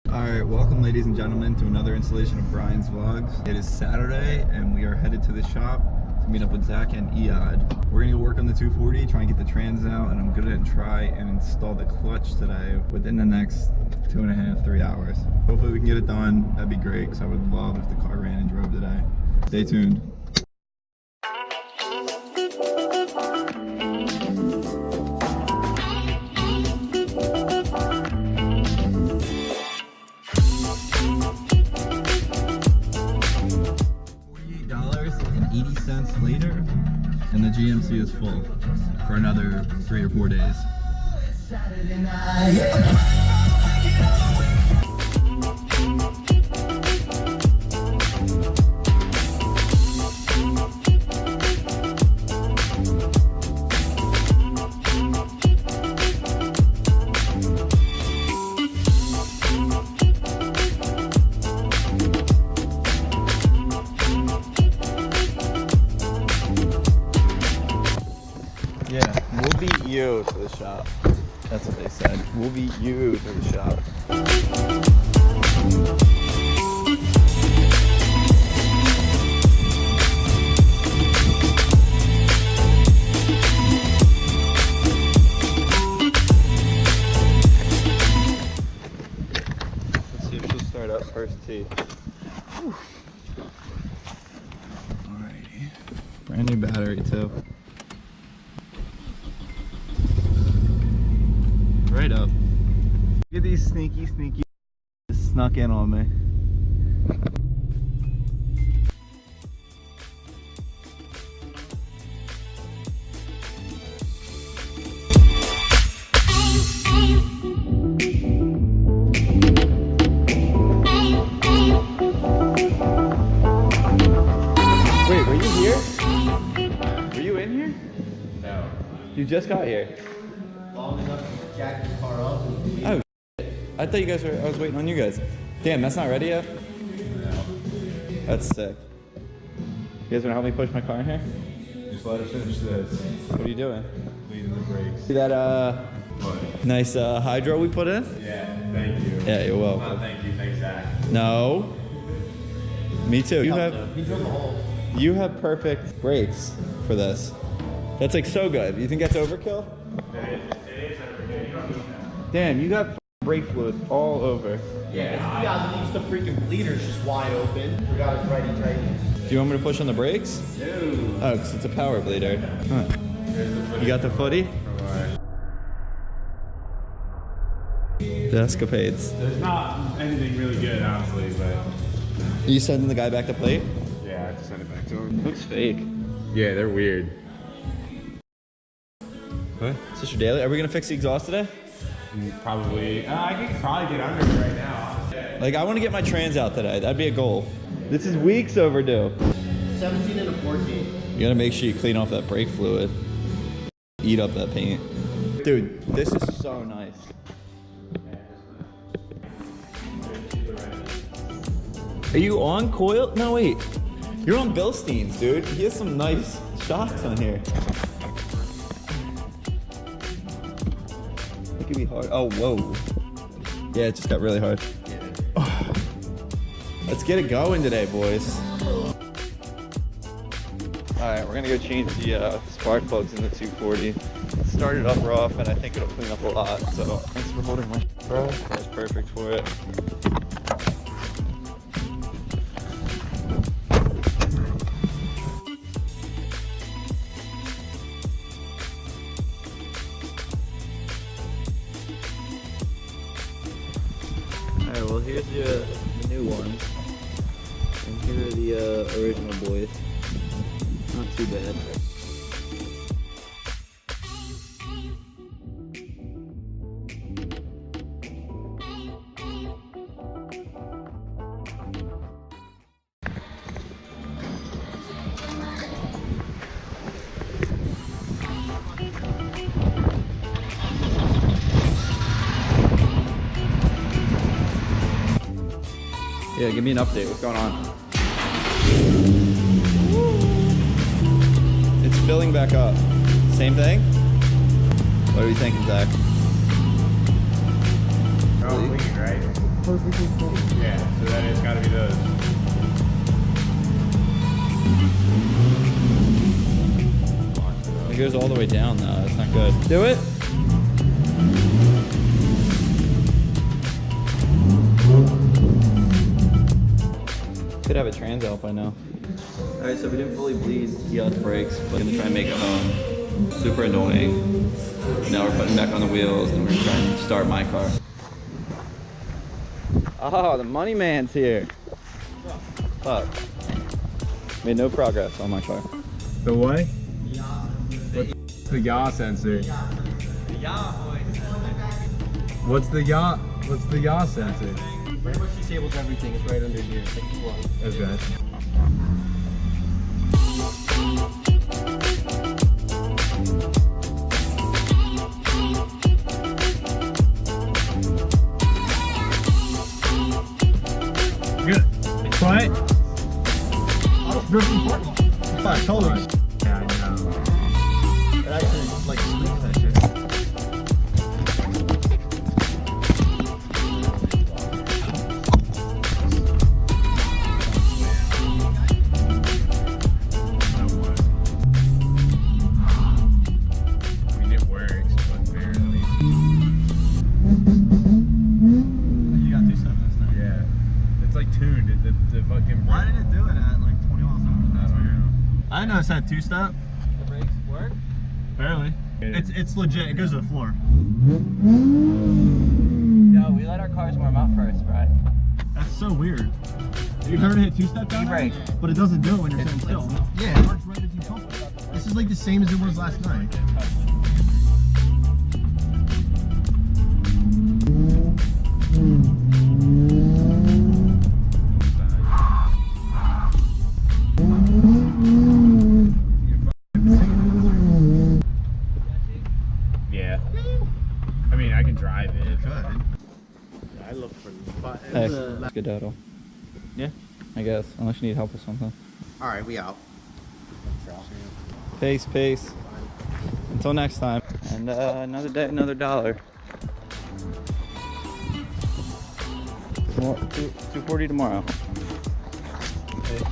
Alright, welcome ladies and gentlemen to another installation of Bryan's Vlogs. It is Saturday and we are headed to the shop to meet up with Zach and Eyad. We're gonna go work on the 240, try and get the trans out, and I'm gonna try and install the clutch today within the next 2.5, 3 hours. Hopefully we can get it done. That'd be great because I would love if the car ran and drove today. Stay tuned. $0.80 later, and the GMC is full for another 3 or 4 days. Yeah, we'll beat you to the shop. That's what they said. We'll beat you to the shop. Let's see if she'll start up first tee. Alrighty. Brand new battery too. Right up. Look at these sneaky just snuck in on me. Wait, were you here? Were you in here? No. You just got here. Long enough to jack the car up and leave. Oh, shit. I thought you guys were, I was waiting on you guys. Damn, that's not ready yet? No. That's sick. You guys wanna help me push my car in here? Just let us finish this. What are you doing? Leading the brakes. See that What? nice hydro we put in? Yeah, thank you. Yeah, you're welcome. Thank you, thanks Zach. No. Me too. He drilled the hole. You have perfect brakes for this. That's like so good. You think that's overkill? It is every. You don't need that. Damn, you got brake fluid all over. Yeah, you guys leaves the freaking bleeders just wide open. Forgot his righty tighties. Do you want me to push on the brakes? No. Oh, because it's a power bleeder. Huh. You got the footy? The escapades. There's not anything really good, honestly, but Are you sending the guy back to plate? yeah, I have to send it back to him. Looks fake. Yeah, they're weird. What? Is this your daily? Are we gonna fix the exhaust today? Probably. I can probably get under it right now. Like, I want to get my trans out today. That'd be a goal. This is weeks overdue. 17 and a 14. You gotta make sure you clean off that brake fluid. Eat up that paint. Dude, this is so nice. Are you on coil? No, wait. You're on Bilstein's, dude. He has some nice shocks on here. It could be hard. Oh, whoa. Yeah, it just got really hard. Oh. Let's get it going today, boys. Alright, we're gonna go change the spark plugs in the 240. It started up rough, and I think it'll clean up a lot. So, thanks for holding my bro. That's perfect for it. Alright, well here's the new ones, and here are the original boys. Not too bad. Yeah, give me an update. What's going on? It's filling back up. Same thing? What are we thinking, Zach? Oh, clean, right? perfectly fit. Yeah, so then it's gotta be those. It goes all the way down though. That's not good. Do it. Could have a trans out by now. Alright, so we didn't fully bleed Eyad's brakes, but I'm gonna try and make it home. Super annoying. Now we're putting back on the wheels and we're trying to start my car. Oh, the money man's here. Fuck. Made no progress on my car. The what? The yaw sensor. What's the yaw? What's the yaw sensor? Pretty much disables everything. It's right under here. It's like a plug. Okay. Good. Try it. Fine, totally. Yeah, I know. It actually like squeezes that shit. I mean, it works, but barely. You got 2.7 this time. Yeah. It's like tuned. The fucking. Why did it do it at like 20 miles an hour? I That's don't weird. know. I know it's had 2-step. The brakes work? Barely. It's legit. It goes to the floor. No, we let our cars warm up first, Bryan. That's so weird. You've heard it hit 2-step down there? E-brake. But it doesn't do it when you're sitting still. Yeah, it works right as you pump it. This is like the same as it was last night. Yeah. I mean, I can drive it. Good. I look for the buttons. Hey, skedaddle. Yeah. I guess, unless you need help with something. All right, we out. Peace, peace. Until next time. And another day, another dollar. 240 tomorrow. Hey.